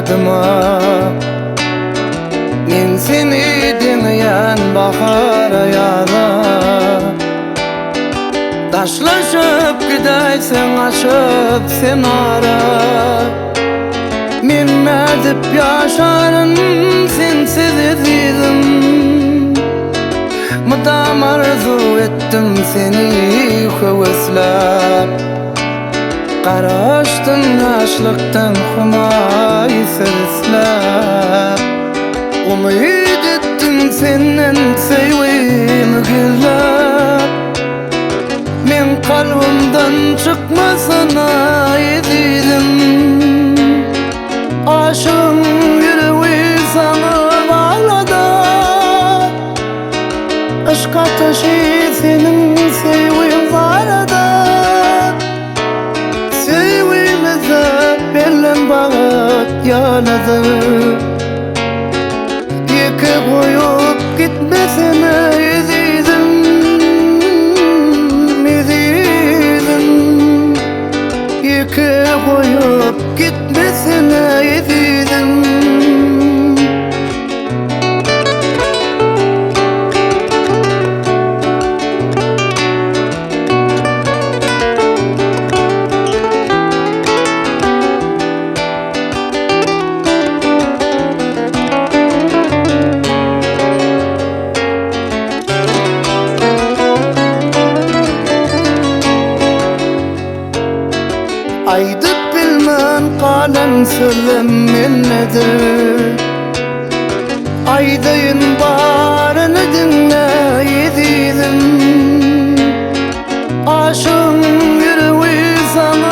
ardıma. Men seni deňeýän bahar aýaga taşlaşıp gidäýsen aşıp sen ara. Men nädip ýaşaryn sensiz ezizim, mudam arzu etdim seni höwesläp. Garaşdym ýaşlykdan humaý sesläp, umyt etdim senden seýwimi gillap. Men kalbimden çykmasyna ezizim, aşygyň ýüregi sana bağlada. Aşk ateşi senin seýwin barada, seýwimize berilen bagat ýalady. Ýeke goýup gitmesine ezizim, ezizim. Ýeke goýup gitmesine ezizim. Aýdyp bilmän galan sözüm men nedir? Aýdayın baryny dinle ezizim, aşygyň ýüregi sana